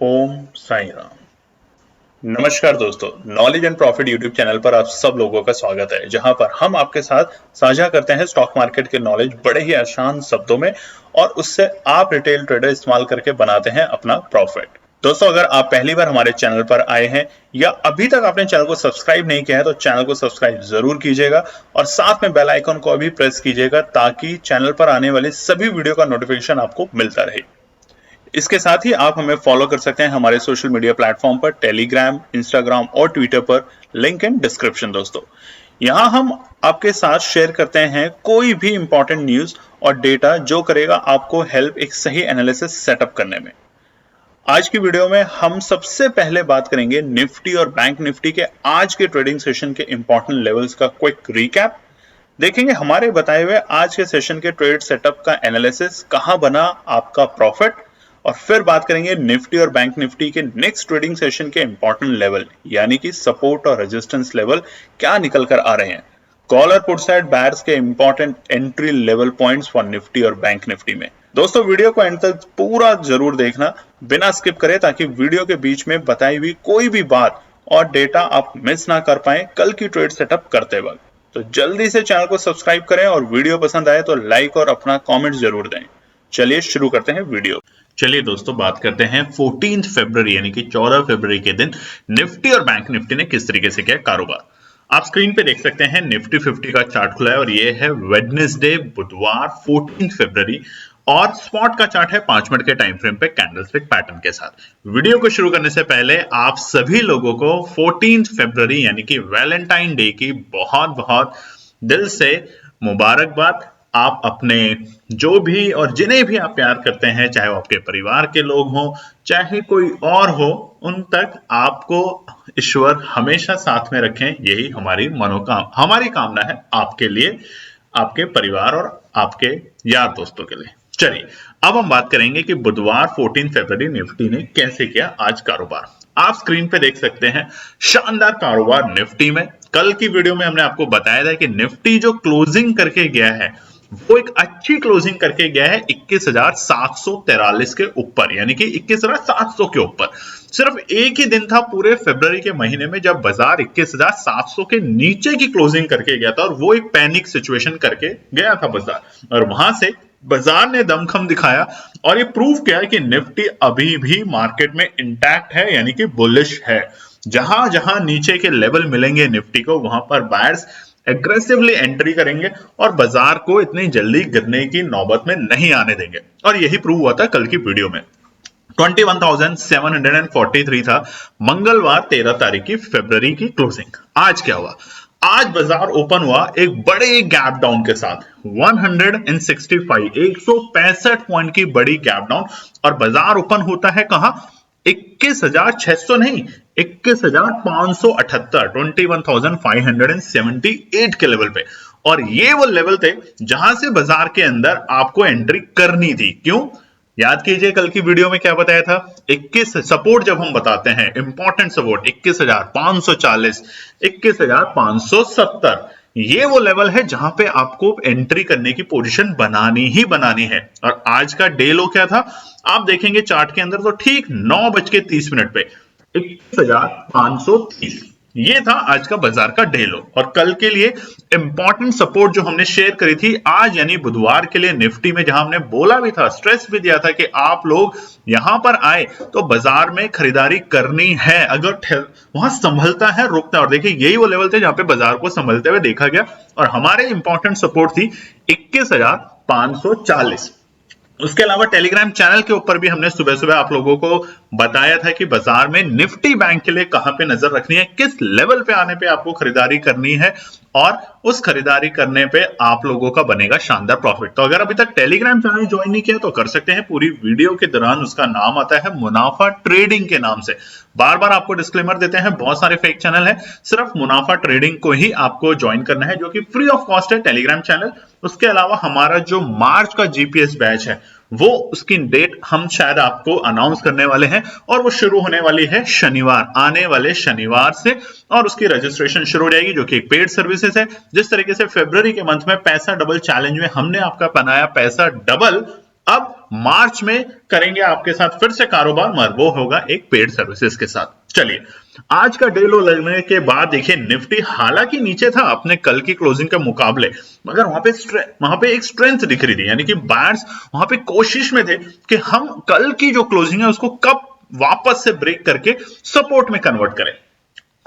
ओम साई राम। नमस्कार दोस्तों, knowledge and profit YouTube channel पर आप सब लोगों का स्वागत है, जहां पर हम आपके साथ साझा करते हैं स्टॉक मार्केट के नॉलेज बड़े ही आसान शब्दों में और उससे आप रिटेल ट्रेडर इस्तेमाल करके बनाते हैं अपना प्रॉफिट। दोस्तों, अगर आप पहली बार हमारे चैनल पर आए हैं या अभी तक आपने चैनल को सब्सक्राइब नहीं किया है तो चैनल को सब्सक्राइब जरूर कीजिएगा और साथ में बेल आइकन को भी प्रेस कीजिएगा ताकि चैनल पर आने वाली सभी वीडियो का नोटिफिकेशन आपको मिलता रहे। इसके साथ ही आप हमें फॉलो कर सकते हैं हमारे सोशल मीडिया प्लेटफॉर्म पर, टेलीग्राम, इंस्टाग्राम और ट्विटर पर, लिंक इन डिस्क्रिप्शन। दोस्तों, यहां हम आपके साथ शेयर करते हैं कोई भी इंपॉर्टेंट न्यूज और डेटा जो करेगा आपको हेल्प एक सही एनालिसिस सेटअप करने में। आज की वीडियो में हम सबसे पहले बात करेंगे निफ्टी और बैंक निफ्टी के आज के ट्रेडिंग सेशन के इंपॉर्टेंट लेवल्स का क्विक रिकैप। देखेंगे हमारे बताए हुए आज के सेशन के ट्रेड सेटअप का एनालिसिस, कहां बना आपका प्रॉफिट, और फिर बात करेंगे निफ्टी और बैंक निफ्टी के नेक्स्ट ट्रेडिंग सेशन के इंपॉर्टेंट लेवल यानी कि सपोर्ट और रेजिस्टेंस लेवल क्या निकल कर आ रहे हैं। कॉल और पुट साइड बायर्स के important entry level points for Nifty और बैंक निफ्टी में। दोस्तों, वीडियो को एंड तक पूरा जरूर देखना बिना स्किप करे, ताकि वीडियो के बीच में बताई हुई कोई भी बात और डेटा आप मिस ना कर पाए कल की ट्रेड सेटअप करते वक्त। तो जल्दी से चैनल को सब्सक्राइब करें और वीडियो पसंद आए तो लाइक और अपना कमेंट जरूर दें। चलिए शुरू करते हैं वीडियो। चलिए दोस्तों, बात करते हैं 14 फरवरी यानी कि 14 फरवरी के दिन निफ्टी और बैंक निफ्टी ने किस तरीके से किया कारोबार। आप स्क्रीन पे देख सकते हैं निफ्टी 50 का चार्ट खुला है और ये है वेडनेसडे, बुधवार 14 फरवरी, और स्पॉट का चार्ट है 5 मिनट के टाइम फ्रेम पे कैंडलस्टिक पैटर्न के साथ। वीडियो को शुरू करने से पहले आप सभी लोगों को 14 फरवरी यानी कि वैलेंटाइन डे की बहुत बहुत दिल से मुबारकबाद। आप अपने जो भी और जिन्हें भी आप प्यार करते हैं, चाहे वो आपके परिवार के लोग हों चाहे कोई और हो, उन तक आपको ईश्वर हमेशा साथ में रखें, यही हमारी हमारी कामना है आपके लिए, आपके परिवार और आपके यार दोस्तों के लिए। चलिए अब हम बात करेंगे कि बुधवार 14 फरवरी निफ्टी ने कैसे किया आज कारोबार। आप स्क्रीन पे देख सकते हैं शानदार कारोबार निफ्टी में। कल की वीडियो में हमने आपको बताया था कि निफ्टी जो क्लोजिंग करके गया है वो एक अच्छी क्लोजिंग करके गया है 21,743 के ऊपर, यानी कि 21,700 के ऊपर। सिर्फ एक ही दिन था पूरे फरवरी के महीने में जब बाजार 21,700 के नीचे की क्लोजिंग करके गया था और वो एक पैनिक सिचुएशन करके गया था बाजार, और वहां से बाजार ने दमखम दिखाया और ये प्रूव किया कि निफ्टी अभी भी मार्केट में इंटैक्ट है, यानी कि बुलिश है। जहां जहां नीचे के लेवल मिलेंगे निफ्टी को, वहां पर बायर्स एग्रेसिवली एंट्री करेंगे और बाजार को इतनी जल्दी गिरने की नौबत में नहीं आने देंगे, और यही प्रूव हुआ था कल की वीडियो में। 21,743 था मंगलवार 13 तारीख की फरवरी की क्लोजिंग। आज क्या हुआ? आज बाजार ओपन हुआ एक बड़े गैप डाउन के साथ 165 पॉइंट की बड़ी गैप डाउन, और बाजार ओपन होता है कहां? 21,600 नहीं, 21,578, 21,578 के लेवल पे। और ये वो लेवल थे जहां से बाजार के अंदर आपको एंट्री करनी थी। क्यों? याद कीजिए कल की वीडियो में क्या बताया था। 21 सपोर्ट जब हम बताते हैं, इंपॉर्टेंट सपोर्ट 21,540, 21,570, ये वो लेवल है जहां पे आपको एंट्री करने की पोजीशन बनानी ही बनानी है। और आज का डे लो क्या था आप देखेंगे चार्ट के अंदर, तो ठीक 9:30 पे 21,530, ये था आज का बाजार का डे लो। और कल के लिए इंपॉर्टेंट सपोर्ट जो हमने शेयर करी थी आज यानी बुधवार के लिए निफ्टी में, जहां हमने बोला भी था, स्ट्रेस भी दिया था कि आप लोग यहां पर आए तो बाजार में खरीदारी करनी है, अगर वहां संभलता है रुकता है। और देखिए यही वो लेवल थे जहां पे बाजार को संभलते हुए देखा गया, और हमारे इंपॉर्टेंट सपोर्ट थी 21,540। उसके अलावा टेलीग्राम चैनल के ऊपर भी हमने सुबह सुबह आप लोगों को बताया था कि बाजार में निफ्टी बैंक के लिए कहां पे नजर रखनी है, किस लेवल पे आने पे आपको खरीदारी करनी है, और उस खरीदारी करने पे आप लोगों का बनेगा शानदार प्रॉफिट। तो अगर अभी तक टेलीग्राम चैनल ज्वाइन नहीं किया तो कर सकते हैं। पूरी वीडियो के दौरान उसका नाम आता है मुनाफा ट्रेडिंग के नाम से। बार बार आपको डिस्क्लेमर देते हैं, बहुत सारे फेक चैनल है, सिर्फ मुनाफा ट्रेडिंग को ही आपको ज्वाइन करना है, जो कि फ्री ऑफ कॉस्ट है टेलीग्राम चैनल। उसके अलावा हमारा जो मार्च का जीपीएस बैच है वो उसकी डेट हम शायद आपको अनाउंस करने वाले हैं, और वो शुरू होने वाली है शनिवार, आने वाले शनिवार से, और उसकी रजिस्ट्रेशन शुरू हो जाएगी, जो कि एक पेड सर्विसेज है। जिस तरीके से फरवरी के मंथ में पैसा डबल चैलेंज में हमने आपका बनाया पैसा डबल, अब मार्च में करेंगे आपके साथ फिर से कारोबार, मगर वो होगा एक पेड सर्विसेज के साथ। चलिए, आज का डे लो लगने के बाद देखिए निफ्टी हालांकि नीचे था अपने कल की क्लोजिंग के मुकाबले, मगर वहां पे एक स्ट्रेंथ दिख रही थी, यानी कि बायर्स वहां पे कोशिश में थे कि हम कल की जो क्लोजिंग है उसको कब वापस से ब्रेक करके सपोर्ट में कन्वर्ट करें।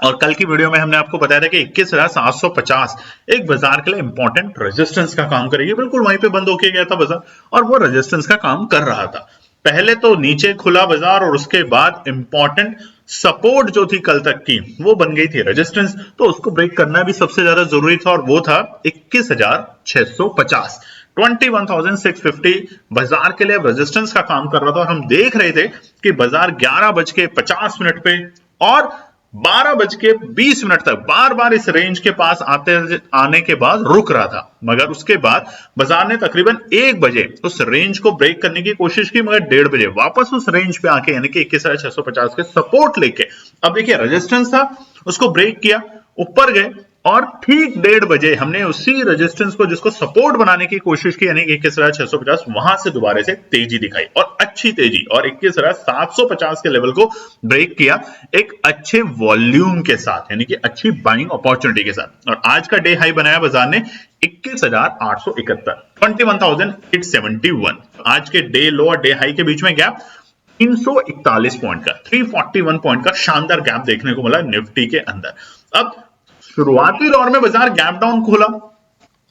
और कल की वीडियो में हमने आपको बताया था कि 21,750 एक बाजार के लिए इंपॉर्टेंट रेजिस्टेंस का काम करेगी। बिल्कुल वहीं पे बंद होके गया था बाजार और वो रेजिस्टेंस का काम कर रहा था। पहले तो नीचे खुला बाजार और उसके बाद इंपॉर्टेंट सपोर्ट जो थी कल तक की वो बन गई थी रेजिस्टेंस, तो उसको ब्रेक करना भी सबसे ज्यादा जरूरी था और वो था 21,650। 21,650 बाजार के लिए रेजिस्टेंस का काम कर रहा था और हम देख रहे थे कि बाजार 11:50 पे और 12:20 तक बार बार इस रेंज के पास आने के बाद रुक रहा था, मगर उसके बाद बाजार ने तकरीबन 1 बजे उस रेंज को ब्रेक करने की कोशिश की, मगर 1:30 बजे वापस उस रेंज पे आके यानी कि 21,650 के सपोर्ट लेके, अब देखिए रेजिस्टेंस था उसको ब्रेक किया, ऊपर गए और ठीक 1:30 बजे हमने उसी रेजिस्टेंस को जिसको सपोर्ट बनाने की कोशिश की यानी 21,650 वहां से दोबारा से तेजी दिखाई और अच्छी तेजी और 21,750 के लेवल को ब्रेक किया एक अच्छे वॉल्यूम के साथ, यानी कि अच्छी बाइंग अपॉर्चुनिटी के साथ। और आज का डे हाई बनाया बाजार ने 21,871, 21,871। आज के डे लो और डे हाई के बीच में गैप 341 पॉइंट का, 341 पॉइंट का शानदार गैप देखने को मिला निफ्टी के अंदर। अब शुरुआती दौर में बाजार गैप डाउन खोला,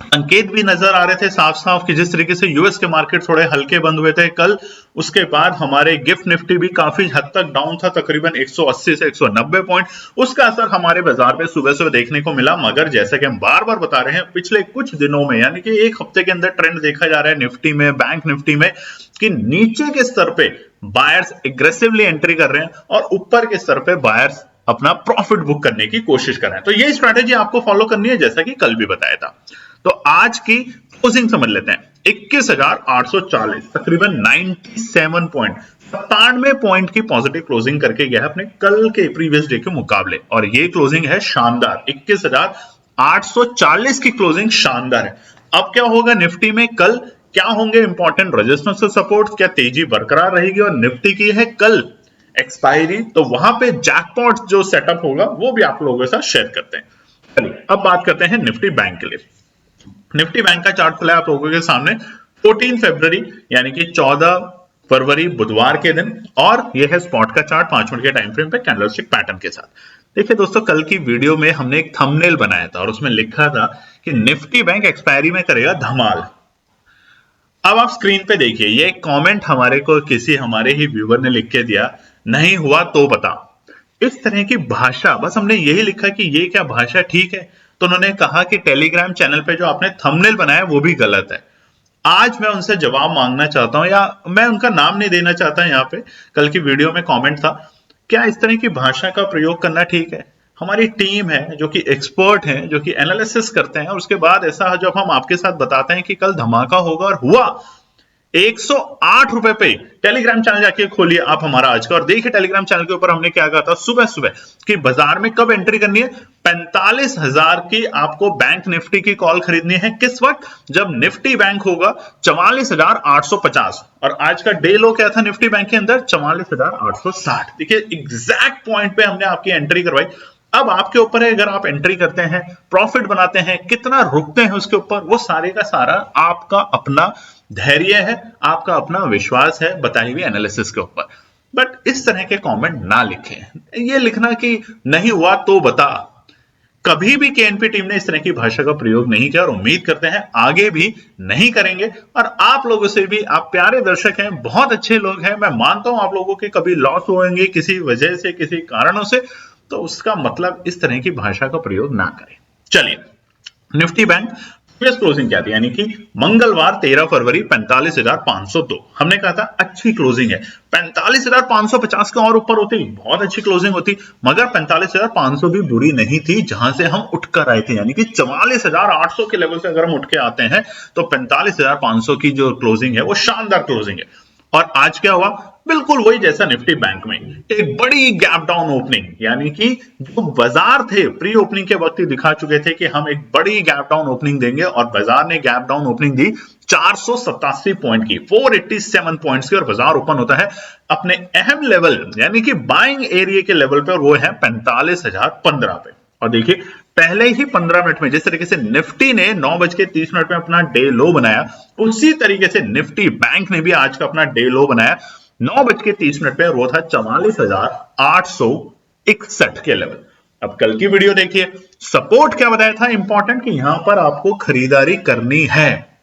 संकेत भी नजर आ रहे थे साफ साफ कि जिस तरीके से यूएस के मार्केट थोड़े हल्के बंद हुए थे कल, उसके बाद हमारे गिफ्ट निफ्टी भी काफी हद तक डाउन था, तकरीबन 180 से 190 पॉइंट। उसका असर हमारे बाजार पे सुबह सुबह देखने को मिला, मगर जैसे कि हम बार बार बता रहे हैं पिछले कुछ दिनों में यानी कि एक हफ्ते के अंदर ट्रेंड देखा जा रहा है निफ्टी में, बैंक निफ्टी में, कि नीचे के स्तर पे बायर्स एग्रेसिवली एंट्री कर रहे हैं और ऊपर के स्तर पे बायर्स अपना प्रॉफिट बुक करने की कोशिश कर रहे हैं। तो ये स्ट्रैटेजी आपको फॉलो करनी है जैसा कि कल भी बताया था। तो आज की क्लोजिंग समझ लेते हैं, 21,840 तकरीबन 97 पॉइंट, 97 पॉइंट की पॉजिटिव क्लोजिंग करके गया है अपने कल के प्रीवियस डे के मुकाबले, और ये क्लोजिंग है शानदार। 21,840 की क्लोजिंग शानदार है। अब क्या होगा निफ्टी में कल, क्या होंगे इंपॉर्टेंट रेजिस्टेंस और सपोर्ट, क्या तेजी बरकरार रहेगी, और निफ्टी की है कल एक्सपायरी, तो वहां पे जैकपॉट जो सेटअप होगा वो भी आप लोगों के साथ शेयर करते हैं। चलिए अब बात करते हैं निफ्टी बैंक के लिए। निफ्टी बैंक का चार्ट खुला है आप लोगों के सामने 14 फरवरी यानी कि 14 फरवरी बुधवार के दिन, और यह है स्पॉट का चार्ट 5 मिनट के टाइम फ्रेम पे कैंडलस्टिक पैटर्न के साथ। देखिए दोस्तों, कल की वीडियो में हमने एक थंबनेल बनाया था और उसमें लिखा था कि निफ्टी बैंक एक्सपायरी में करेगा धमाल। अब आप स्क्रीन पे देखिए, ये कमेंट हमारे को किसी हमारे ही व्यूअर ने लिख के दिया, नहीं हुआ तो बता। इस तरह की भाषा, बस हमने यही लिखा कि ये क्या भाषा ठीक है, तो उन्होंने कहा कि टेलीग्राम चैनल पे जो आपने थंबनेल बनाया वो भी गलत है। आज मैं उनसे जवाब मांगना चाहता हूं, या मैं उनका नाम नहीं देना चाहता यहाँ पे, कल की वीडियो में कमेंट था, क्या इस तरह की भाषा का प्रयोग करना ठीक है? हमारी टीम है जो कि एक्सपर्ट है, जो कि एनालिसिस करते हैं, और उसके बाद ऐसा जब हम आपके साथ बताते हैं कि कल धमाका होगा और हुआ, 108 रुपए पे टेलीग्राम चैनल जाके खोलिए आप हमारा आज का और देखिए टेलीग्राम चैनल के ऊपर हमने क्या कहा था सुबह सुबह कि बाजार में कब एंट्री करनी है। 45,000 की आपको बैंक निफ्टी की कॉल खरीदनी है, किस वक्त? जब निफ्टी बैंक होगा 44,850, और आज का डे लो क्या था निफ्टी बैंक के अंदर? 44,860। देखिए एग्जैक्ट पॉइंट पे हमने आपकी एंट्री करवाई। अब आपके ऊपर है, अगर आप एंट्री करते हैं, प्रॉफिट बनाते हैं, कितना रुकते हैं उसके ऊपर, वो सारे का सारा आपका अपना धैर्य है, आपका अपना विश्वास है बताई हुई एनालिसिस के ऊपर। बट इस तरह के कमेंट ना लिखें, ये लिखना कि नहीं हुआ तो बता। कभी भी केएनपी टीम ने इस तरह की भाषा का प्रयोग नहीं किया और उम्मीद करते हैं आगे भी नहीं करेंगे। और आप लोगों से भी, आप प्यारे दर्शक हैं, बहुत अच्छे लोग हैं, मैं मानता हूं आप लोगों के कभी लॉस होंगे किसी वजह से, किसी कारणों से, तो उसका मतलब इस तरह की भाषा का प्रयोग ना करें। चलिए, निफ्टी बैंक क्लोजिंग क्या थी, यानी कि मंगलवार 13 फरवरी 45,502। हमने कहा था अच्छी क्लोजिंग है, 45,550 के और ऊपर होती बहुत अच्छी क्लोजिंग होती, मगर 45,500 भी बुरी नहीं थी जहां से हम उठकर आए थे, यानी कि 44,800 के लेवल से अगर हम उठ के आते हैं तो 45,500 की जो क्लोजिंग है वो शानदार क्लोजिंग है। और आज क्या हुआ? बिल्कुल वही जैसा निफ्टी बैंक में एक बड़ी गैप डाउन ओपनिंग, यानी कि जो बाजार थे प्री ओपनिंग के वक्त ही दिखा चुके थे कि हम एक बड़ी गैप डाउन ओपनिंग देंगे, और बाजार ने गैप डाउन ओपनिंग दी 487 पॉइंट की, 487 पॉइंट्स की, और बाजार ओपन होता है अपने अहम लेवल यानी कि बाइंग एरिया के लेवल पे, और वो है 45,015 पे। और देखिए पहले ही 15 मिनट में जिस तरीके से निफ्टी ने 9:30 में अपना डे लो बनाया, उसी तरीके से निफ्टी बैंक ने भी आज का अपना डे लो बनाया 9:30 पे, वो था 44,861 के लेवल। अब कल की वीडियो देखिए, सपोर्ट क्या बताया था इंपॉर्टेंट, कि यहां पर आपको खरीदारी करनी है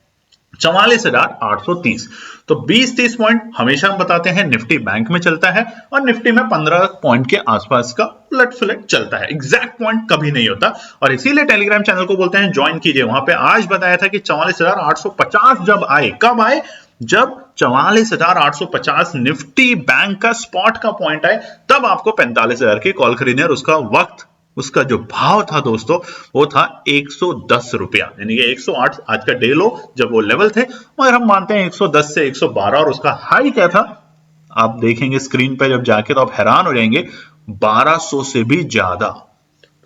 44,830। तो 20-30 पॉइंट हमेशा हम बताते हैं निफ्टी बैंक में चलता है, और निफ्टी में 15 पॉइंट के आसपास का उलट सुलट चलता है, एग्जैक्ट पॉइंट कभी नहीं होता। और इसीलिए टेलीग्राम चैनल को बोलते हैं ज्वाइन कीजिए, वहां पे आज बताया था कि 44,850 जब आए, कब आए, जब 44,850 निफ्टी बैंक का स्पॉट का पॉइंट आए, तब आपको 45,000 की कॉल खरीदनी है। और उसका वक्त, उसका जो भाव था दोस्तों, वो था 110 रुपया, यानी कि 108 आज का डे लो जब वो लेवल थे, मगर हम मानते हैं 110 से 112। और उसका हाई क्या था, आप देखेंगे स्क्रीन पे जब जाके तो आप हैरान हो जाएंगे, 1200 से भी ज्यादा।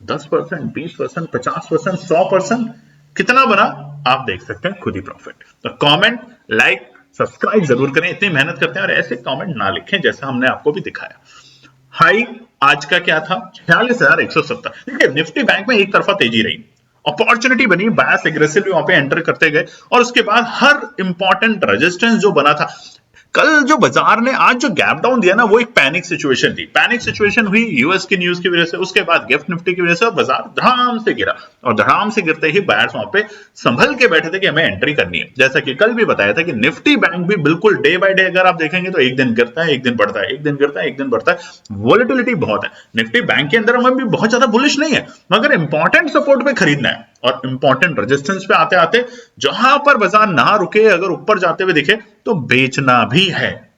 10%, 20%, 50%, 100% कितना बना आप देख सकते हैं खुद ही प्रॉफिट। तो कमेंट, लाइक, सब्सक्राइब जरूर करें, इतनी मेहनत करते हैं, और ऐसे कमेंट ना लिखें जैसा हमने आपको भी दिखाया। हाई आज का क्या था, 46,170। देखिए निफ्टी बैंक में एक तरफा तेजी रही, अपॉर्चुनिटी बनी, बायस एग्रेसिवली वहां पे एंटर करते गए, और उसके बाद हर इंपॉर्टेंट रेजिस्टेंस जो बना था, कल जो बाजार ने आज जो गैप डाउन दिया ना, वो एक पैनिक सिचुएशन थी। पैनिक सिचुएशन हुई यूएस की न्यूज की वजह से, उसके बाद गिफ्ट निफ्टी की वजह से, और बाजार धड़ाम से गिरा, और धड़ाम से गिरते ही बायर्स वहां पे संभल के बैठे थे कि हमें एंट्री करनी है। जैसा कि कल भी बताया था कि निफ्टी बैंक भी बिल्कुल डे बाय डे अगर आप देखेंगे तो एक दिन गिरता है, एक दिन बढ़ता है, एक दिन गिरता है, एक दिन बढ़ता है, वोलेटिलिटी बहुत है। निफ्टी बैंक के अंदर हमें भी बहुत ज्यादा बुलिश नहीं है, मगर इंपॉर्टेंट सपोर्ट पे खरीदना है, और इंपॉर्टेंट रेजिस्टेंस पे आते आते जहां पर बाजार ना रुके, अगर ऊपर जाते हुए दिखे तो बेचना भी है।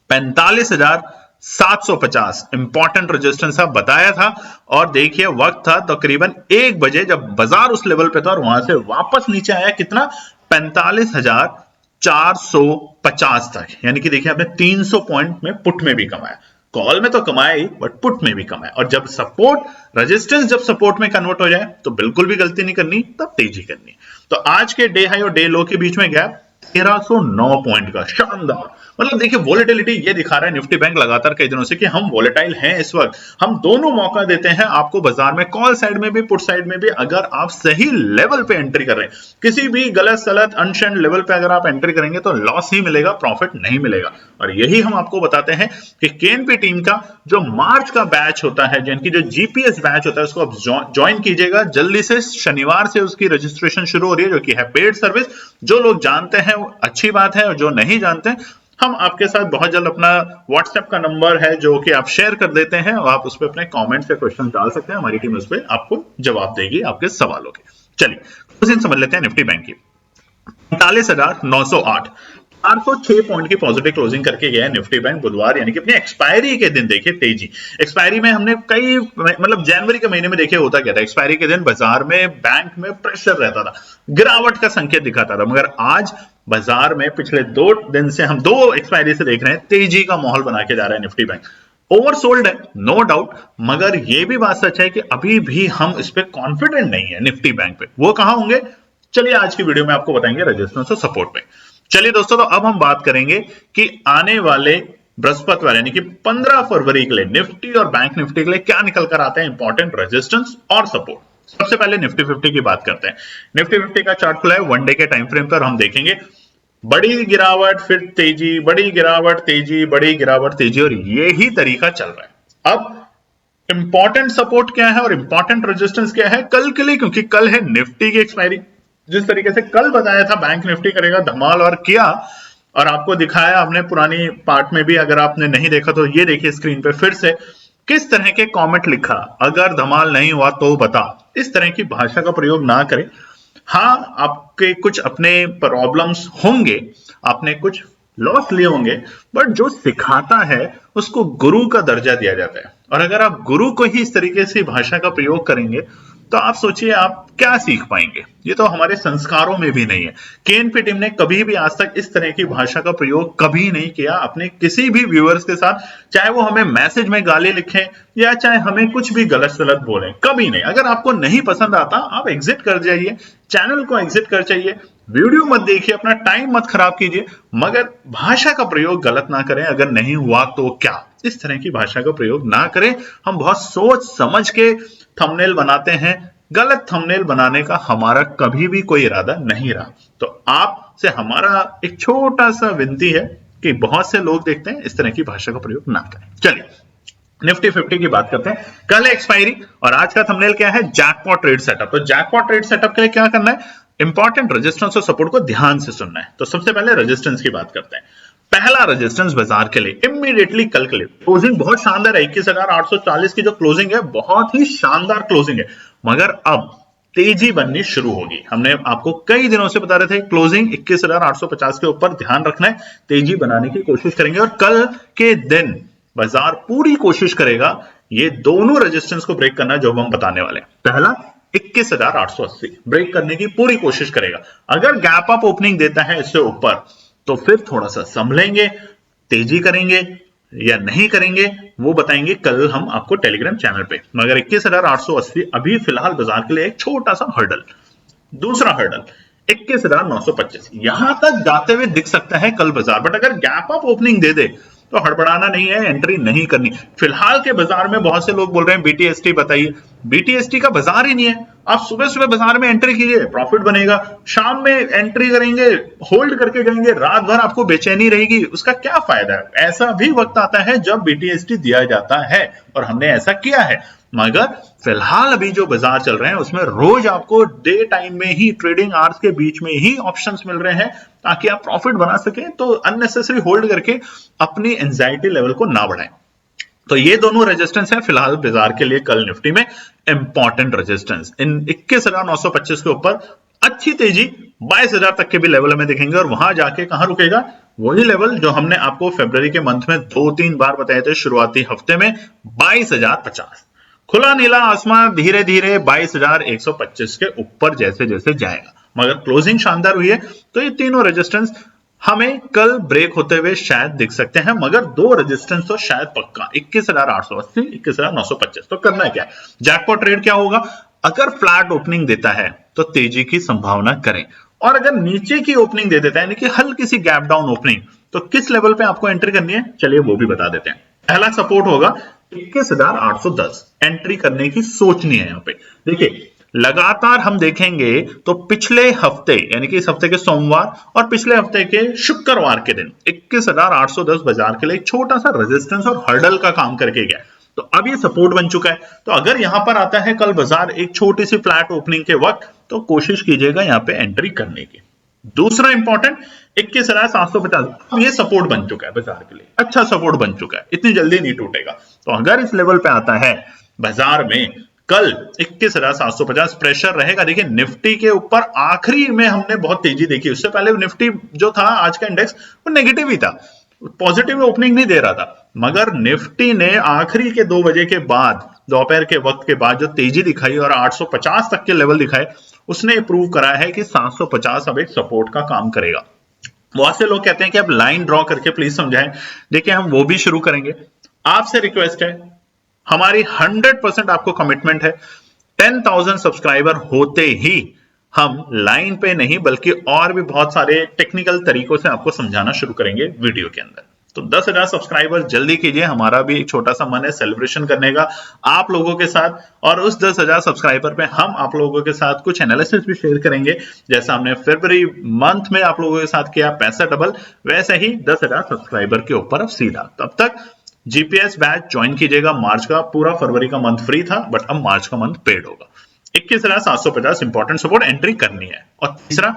45,750 इंपॉर्टेंट रेजिस्टेंस बताया था, और देखिए वक्त था तकरीबन 1 बजे जब बाजार उस लेवल पे था, और वहां से वापस नीचे आया कितना, 45,450 तक। यानी कि देखिए आपने 300 पॉइंट में पुट में भी कमाया, कॉल में तो कमाया ही, बट पुट में भी कमाया। और जब सपोर्ट रेजिस्टेंस जब सपोर्ट में कन्वर्ट हो जाए तो बिल्कुल भी गलती नहीं करनी, तब तेजी करनी। तो आज के डे हाई और डे लो के बीच में गैप 1309 पॉइंट का, शानदार। मतलब देखिए वोलेटिलिटी ये दिखा रहा है निफ्टी बैंक लगातार कई दिनों से कि हम वोलेटाइल हैं इस वक्त। हम दोनों मौका देते हैं आपको बाजार में, कॉल साइड में भी, पुट साइड में भी, अगर आप सही लेवल पे एंट्री कर रहे हैं। किसी भी गलत सलत अनशेंड लेवल पे अगर आप एंट्री करेंगे तो लॉस ही मिलेगा, प्रॉफिट नहीं मिलेगा। और यही हम आपको बताते हैं कि केएनपी टीम का जो मार्च का बैच होता है, जिनकी जो जीपीएस बैच होता है, उसको आप ज्वाइन कीजिएगा जल्दी से। शनिवार से उसकी रजिस्ट्रेशन शुरू हो रही है, जो कि है पेड सर्विस। जो लोग जानते हैं अच्छी बात है, और जो नहीं जानते, हम आपके साथ बहुत जल्द अपना व्हाट्सएप का नंबर है जो कि आप शेयर कर देते हैं, और आप उस पर अपने कमेंट्स या क्वेश्चन डाल सकते हैं, हमारी टीम उस पर आपको जवाब देगी आपके सवालों के। चलिए उस दिन समझ लेते हैं निफ्टी बैंक की। 45,908, 406 पॉइंट की पॉजिटिव क्लोजिंग करके गया है निफ्टी बैंक बुधवार, यानी कि अपनी एक्सपायरी के दिन। देखिए तेजी, एक्सपायरी में हमने कई, मतलब जनवरी के महीने में देखिए होता क्या था, एक्सपायरी के दिन बाजार में बैंक में प्रेशर रहता था, गिरावट का संकेत दिखाता था। मगर आज बाजार में पिछले 2 दिन से हम 2 एक्सपायरी से देख रहे हैं तेजी का माहौल बना के जा रहा है निफ्टी बैंक। ओवरसोल्ड है नो डाउट, मगर यह भी बात सच है कि अभी भी हम इस पे कॉन्फिडेंट नहीं है निफ्टी बैंक पे। वो कहां होंगे, चलिए आज की वीडियो में आपको बताएंगे रेजिस्टेंस और सपोर्ट पे। चलिए दोस्तों, तो अब हम बात करेंगे कि आने वाले बृहस्पतिवार यानी कि 15 फरवरी के लिए निफ्टी और बैंक निफ्टी के लिए क्या निकल कर आते हैं इंपॉर्टेंट रेजिस्टेंस और सपोर्ट। सबसे पहले निफ्टी 50 की बात करते हैं। निफ्टी 50 का चार्ट खुला है 1 डे के टाइम फ्रेम पर, हम देखेंगे बड़ी गिरावट, फिर तेजी, बड़ी गिरावट, तेजी, बड़ी गिरावट, तेजी, और यही तरीका चल रहा है। अब इंपॉर्टेंट सपोर्ट क्या है और इंपॉर्टेंट रेजिस्टेंस क्या है कल के लिए, क्योंकि कल है निफ्टी की एक्सपायरी। जिस तरीके से कल बताया था बैंक निफ्टी करेगा धमाल, और किया, और आपको दिखाया हमने पुरानी पार्ट में भी, अगर आपने नहीं देखा तो ये देखिए स्क्रीन पे फिर से किस तरह के कमेंट लिखा, अगर धमाल नहीं हुआ तो बता। इस तरह की भाषा का प्रयोग ना करें। हाँ, आपके कुछ अपने प्रॉब्लम्स होंगे, आपने कुछ लॉस लिए होंगे, बट जो सिखाता है उसको गुरु का दर्जा दिया जाता है। और अगर आप गुरु को ही इस तरीके से भाषा का प्रयोग करेंगे तो आप सोचिए आप क्या सीख पाएंगे। ये तो हमारे संस्कारों में भी नहीं है। केएनपी टीम ने कभी भी आज तक इस तरह की भाषा का प्रयोग कभी नहीं किया अपने किसी भी व्यूअर्स के साथ, चाहे वो हमें मैसेज में गाली लिखें या चाहे हमें कुछ भी गलत सलत बोलें, कभी नहीं। अगर आपको नहीं पसंद आता आप एग्जिट कर जाइए, चैनल को एग्जिट कर जाइए, वीडियो मत देखिए, अपना टाइम मत खराब कीजिए, मगर भाषा का प्रयोग गलत ना करें। अगर नहीं हुआ तो क्या, इस तरह की भाषा का प्रयोग ना करें। हम बहुत सोच समझ के थंबनेल बनाते हैं, गलत थंबनेल बनाने का हमारा कभी भी कोई इरादा नहीं रहा। तो आपसे हमारा एक छोटा सा विनती है कि बहुत से लोग देखते हैं, इस तरह की भाषा का प्रयोग ना करें। चलिए निफ्टी 50 की बात करते हैं। कल है एक्सपायरी और आज का थंबनेल क्या है, जैकपॉट ट्रेड सेटअप। तो जैकपॉट ट्रेड सेटअप के लिए क्या करना है, इंपॉर्टेंट रेजिस्टेंस और सपोर्ट को ध्यान से सुनना है। तो सबसे पहले रेजिस्टेंस की बात करते हैं। पहला रेजिस्टेंस बाजार के लिए इमीडिएटली कल के लिए क्लोजिंग बहुत शानदार है, 21,840 की जो क्लोजिंग है बहुत ही शानदार क्लोजिंग है, मगर अब तेजी बननी शुरू होगी। हमने आपको कई दिनों से बता रहे थे क्लोजिंग 21,850 के ऊपर ध्यान रखना है, तेजी बनाने की कोशिश करेंगे और कल के दिन बाजार पूरी कोशिश करेगा ये दोनों रेजिस्टेंस को ब्रेक करना जो हम बताने वाले हैं। पहला 21,880 ब्रेक करने की पूरी कोशिश करेगा। अगर गैप अप ओपनिंग देता है इससे ऊपर तो फिर थोड़ा सा संभलेंगे, तेजी करेंगे या नहीं करेंगे वो बताएंगे कल हम आपको टेलीग्राम चैनल पे। मगर 21,880 अभी फिलहाल बाजार के लिए एक छोटा सा हर्डल। दूसरा हर्डल 21,925, यहां तक जाते हुए दिख सकता है कल बाजार, बट अगर गैप अप ओपनिंग दे दे तो हड़बड़ाना नहीं है, एंट्री नहीं करनी। फिलहाल के बाजार में बहुत से लोग बोल रहे हैं बीटीएसटी बताइए, बीटीएसटी का बाजार ही नहीं है। आप सुबह सुबह बाजार में एंट्री कीजिए, प्रॉफिट बनेगा, शाम में एंट्री करेंगे, होल्ड करके जाएंगे, रात भर आपको बेचैनी रहेगी, उसका क्या फायदा है। ऐसा भी वक्त आता है जब बीटीएसटी दिया जाता है और हमने ऐसा किया है, मगर फिलहाल अभी जो बाजार चल रहे हैं उसमें रोज आपको डे टाइम में ही, ट्रेडिंग आवर्स के बीच में ही ऑप्शंस मिल रहे हैं ताकि आप प्रॉफिट बना सकें। तो अननेसेसरी होल्ड करके अपनी एंजाइटी लेवल को ना बढ़ाएं। तो ये दोनों रेजिस्टेंस है फिलहाल बाजार के लिए कल निफ्टी में इंपॉर्टेंट रेजिस्टेंस। इन 21,925 के ऊपर अच्छी तेजी 22,000 तक के भी लेवल हमें दिखेंगे और वहां जाके कहां रुकेगा, वही लेवल जो हमने आपको फरवरी के मंथ में 2-3 बार बताए थे शुरुआती हफ्ते में, 22,050। खुला नीला आसमान धीरे धीरे 22,125 के ऊपर जैसे जैसे जाएगा, मगर क्लोजिंग शानदार हुई है तो ये तीनों रेजिस्टेंस हमें कल ब्रेक होते हुए शायद दिख सकते हैं। मगर दो रेजिस्टेंस तो शायद पक्का, 21,880, 21,925। तो करना क्या है, जैकपॉट ट्रेड क्या होगा, अगर फ्लैट ओपनिंग देता है तो तेजी की संभावना करें, और अगर नीचे की ओपनिंग दे देता है यानी कि हल्की सी गैप डाउन ओपनिंग, तो किस लेवल पे आपको एंट्री करनी है, चलिए वो भी बता देते हैं। पहला सपोर्ट होगा 21,810, एंट्री करने की सोचनी है। यहां पे देखिए लगातार हम देखेंगे तो पिछले हफ्ते यानी कि इस हफ्ते के सोमवार और पिछले हफ्ते के शुक्रवार के दिन 21,810 बाजार के लिए एक छोटा सा रेजिस्टेंस और हर्डल का काम करके गया, तो अब ये सपोर्ट बन चुका है। तो अगर यहां पर आता है कल बाजार एक छोटी सी फ्लैट ओपनिंग के वक्त, तो कोशिश कीजिएगा यहां पे एंट्री करने की। दूसरा इंपॉर्टेंट 21,750, अब ये सपोर्ट बन चुका है बाजार के लिए, अच्छा सपोर्ट बन चुका है, इतनी जल्दी नहीं टूटेगा। तो अगर इस लेवल पे आता है बाजार में कल 21,750 प्रेशर रहेगा। देखिए निफ्टी के ऊपर आखिरी में हमने बहुत तेजी देखी, उससे पहले निफ्टी जो था आज का इंडेक्स वो नेगेटिव ही था, पॉजिटिव ओपनिंग नहीं दे रहा था, मगर निफ्टी ने आखिरी के 2 बजे के बाद, दोपहर के वक्त के बाद जो तेजी दिखाई और 850 तक के लेवल दिखाए, उसने प्रूव करा है कि 750 अब एक सपोर्ट का काम करेगा। बहुत से लोग कहते हैं कि आप लाइन ड्रॉ करके प्लीज समझाएं, देखिए हम वो भी शुरू करेंगे। आपसे रिक्वेस्ट है, हमारी 100% आपको कमिटमेंट है, 10,000 सब्सक्राइबर होते ही हम लाइन पे नहीं बल्कि और भी बहुत सारे टेक्निकल तरीकों से आपको समझाना शुरू करेंगे वीडियो के अंदर। तो 10,000 सब्सक्राइबर जल्दी कीजिए, हमारा भी एक छोटा सा मन है सेलिब्रेशन करने का आप लोगों के साथ, और उस 10,000 सब्सक्राइबर पे हम आप लोगों के साथ कुछ एनालिसिस भी शेयर करेंगे, जैसा हमने फरवरी मंथ में आप लोगों के साथ किया पैसा डबल, वैसे ही 10,000 सब्सक्राइबर के ऊपर अब सीधा। तब तक जीपीएस बैच ज्वाइन कीजिएगा। मार्च का पूरा फरवरी का मंथ फ्री था, बट अब मार्च का मंथ पेड होगा। 21,750 इंपॉर्टेंट सपोर्ट एंट्री करनी है। और तीसरा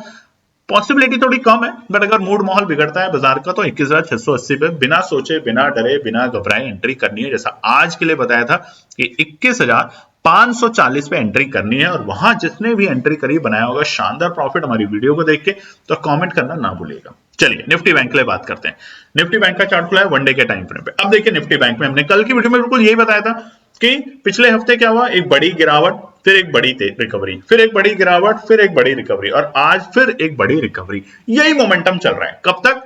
पॉसिबिलिटी थोड़ी कम है, बट अगर मूड माहौल बिगड़ता है बाजार का तो 21,680 पे बिना सोचे, बिना डरे, बिना घबराए एंट्री करनी है। जैसा आज के लिए बताया था कि 21,540 पे एंट्री करनी है, और वहां जिसने भी एंट्री करी बनाया होगा शानदार प्रॉफिट हमारी वीडियो को देख के, तो कमेंट करना ना भूलिएगा। चलिए निफ्टी बैंक के लिए बात करते हैं। निफ्टी बैंक का चार्ट खुला है वन डे के टाइम फ्रेम पे। अब देखिए निफ्टी बैंक में हमने कल की वीडियो में बिल्कुल यही बताया था कि पिछले हफ्ते क्या हुआ, एक बड़ी गिरावट फिर एक बड़ी रिकवरी, फिर एक बड़ी गिरावट, फिर एक बड़ी रिकवरी और आज फिर एक बड़ी रिकवरी। यही मोमेंटम चल रहा है। कब तक?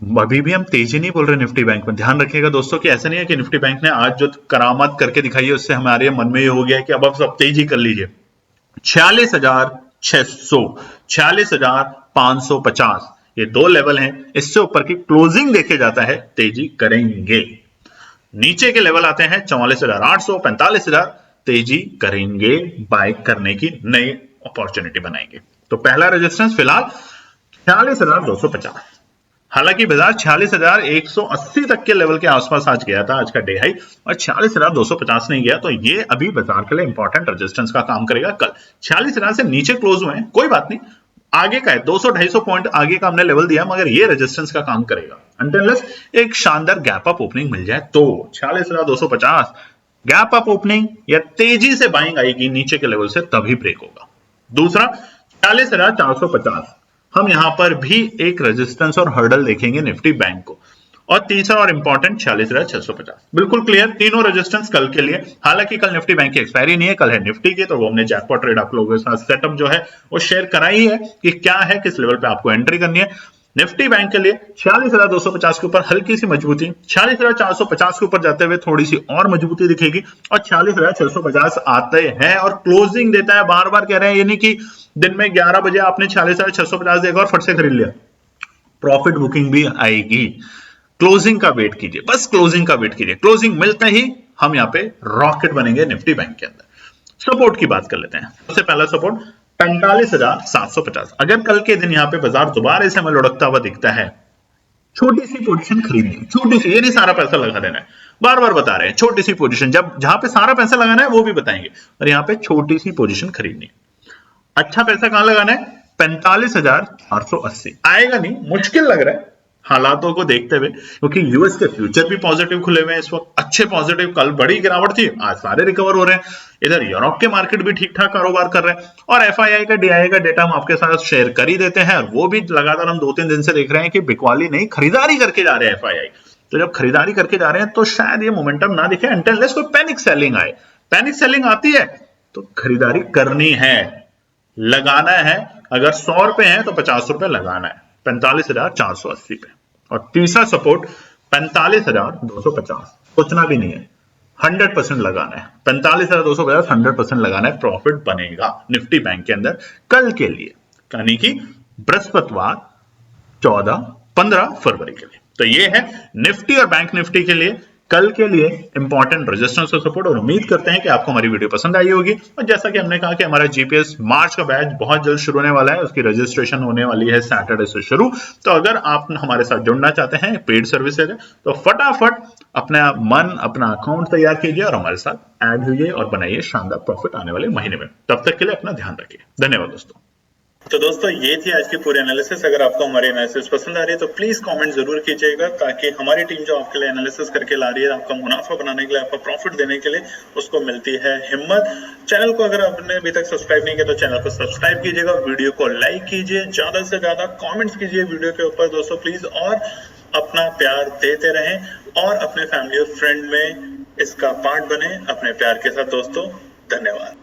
अभी भी हम तेजी नहीं बोल रहे निफ्टी बैंक में। ध्यान रखिएगा दोस्तों कि ऐसा नहीं है कि निफ्टी बैंक ने आज जो करामात करके दिखाई है उससे हमारे मन में ये हो गया है कि अब सब तेजी कर लीजिए। 46,600, 46,550 ये दो लेवल हैं। इससे ऊपर की क्लोजिंग देखे जाता है तेजी करेंगे। नीचे के लेवल आते हैं 44,800, 45,000 तेजी करेंगे, बाय करने की नई अपॉर्चुनिटी बनाएंगे। तो पहला रेजिस्टेंस फिलहाल 46,250। हालांकि बाजार 46,180 तक के लेवल के आसपास आज गया था, आज का डे हाई, और 46,250 नहीं गया। तो ये अभी बाजार के लिए इंपॉर्टेंट रेजिस्टेंस का काम करेगा। कल 46,000 से नीचे क्लोज हुए हैं, कोई बात नहीं, आगे का है 200-250 पॉइंट आगे का हमने लेवल दिया, मगर ये रेजिस्टेंस का काम करेगा अनटिल एक शानदार गैप अप ओपनिंग मिल जाए। तो 46,250 गैप अप ओपनिंग या तेजी से बाइंग आएगी नीचे के लेवल से, तभी ब्रेक होगा। दूसरा 46,450, हम यहां पर भी एक रेजिस्टेंस और हर्डल देखेंगे निफ्टी बैंक को। और तीसरा और इंपॉर्टेंट 46,650, बिल्कुल क्लियर तीनों रेजिस्टेंस कल के लिए। हालांकि कल निफ्टी बैंक की एक्सपायरी नहीं है, कल है निफ्टी की, तो वो हमने जैकपॉट ट्रेड आप लोगों के साथ सेटअप जो है वो शेयर कराई है कि क्या है, किस लेवल पे आपको एंट्री करनी है। निफ्टी बैंक के लिए 46,250 के ऊपर हल्की सी मजबूती, 46,450 के ऊपर जाते हुए थोड़ी सी और मजबूती दिखेगी, और 46,650 आते हैं और क्लोजिंग देता है। बार बार कह रहे हैं, ये नहीं कि दिन में 11 बजे आपने 46,650 देखा और फट से खरीद लिया। प्रॉफिट बुकिंग भी आएगी, क्लोजिंग का वेट कीजिए, बस क्लोजिंग का वेट कीजिए। क्लोजिंग मिलते ही हम यहाँ पे रॉकेट बनेंगे निफ्टी बैंक के अंदर। सपोर्ट की बात कर लेते हैं। सबसे पहला सपोर्ट 45,750। अगर कल के दिन यहाँ पे बाजार दोबारा से हमें लुढ़कता हुआ दिखता है, छोटी सी पोजीशन खरीदनी, छोटी सी, ये नहीं सारा पैसा लगा देना है, बार बार बता रहे हैं छोटी सी पोजीशन, जब जहां पे सारा पैसा लगाना है वो भी बताएंगे, और यहाँ पे छोटी सी पोजीशन खरीदनी। अच्छा पैसा कहां लगाना है? 45,480। आएगा नहीं, मुश्किल लग रहा है हालातों को देखते हुए, क्योंकि यूएस के फ्यूचर भी पॉजिटिव खुले हुए हैं इस वक्त, अच्छे पॉजिटिव। कल बड़ी गिरावट थी, आज सारे रिकवर हो रहे हैं। इधर यूरोप के मार्केट भी ठीक ठाक कारोबार कर रहे हैं, और एफआईआई का डीआईआई का डेटा हम आपके साथ शेयर कर ही देते हैं, और वो भी लगातार हम 2-3 दिन से देख रहे हैं कि बिकवाली नहीं, खरीदारी करके जा रहे हैं एफआईआई। तो जब खरीदारी करके जा रहे हैं तो शायद ये मोमेंटम ना दिखे अनटिल कोई पैनिक सेलिंग आए। पैनिक सेलिंग आती है तो खरीदारी करनी है, लगाना है। अगर 100 रुपए है तो 50 रुपए लगाना है, 45,480 पे। और तीसरा सपोर्ट 45,250, सोचना भी नहीं है, 100% लगाना है। 45,250 100% लगाना है, प्रॉफिट बनेगा निफ्टी बैंक के अंदर कल के लिए, यानी कि बृहस्पतिवार 15 फरवरी के लिए। तो ये है निफ्टी और बैंक निफ्टी के लिए कल के लिए इंपॉर्टेंट रेजिस्टेंस और सपोर्ट। और उम्मीद करते हैं कि आपको हमारी वीडियो पसंद आई होगी। और जैसा कि हमने कहा कि हमारा जीपीएस मार्च का बैच बहुत जल्द शुरू होने वाला है, उसकी रजिस्ट्रेशन होने वाली है सैटरडे से शुरू। तो अगर आप हमारे साथ जुड़ना चाहते हैं, पेड सर्विस है, तो फटाफट अपना मन, अपना अकाउंट तैयार कीजिए और हमारे साथ ऐड हुई और बनाइए शानदार प्रॉफिट आने वाले महीने में। तब तक के लिए अपना ध्यान रखिए। धन्यवाद दोस्तों। तो दोस्तों ये थी आज की पूरी एनालिसिस। अगर आपको हमारी एनालिसिस पसंद आ रही है तो प्लीज कमेंट जरूर कीजिएगा, ताकि हमारी टीम जो आपके लिए एनालिसिस करके ला रही है, आपका मुनाफा बनाने के लिए, आपका प्रॉफिट देने के लिए, उसको मिलती है हिम्मत। चैनल को अगर आपने अभी तक सब्सक्राइब नहीं किया तो चैनल को सब्सक्राइब कीजिएगा, वीडियो को लाइक कीजिए, ज्यादा से ज्यादा कॉमेंट्स कीजिए वीडियो के ऊपर दोस्तों प्लीज, और अपना प्यार देते रहें और अपने फैमिली और फ्रेंड में इसका पार्ट बने अपने प्यार के साथ दोस्तों। धन्यवाद।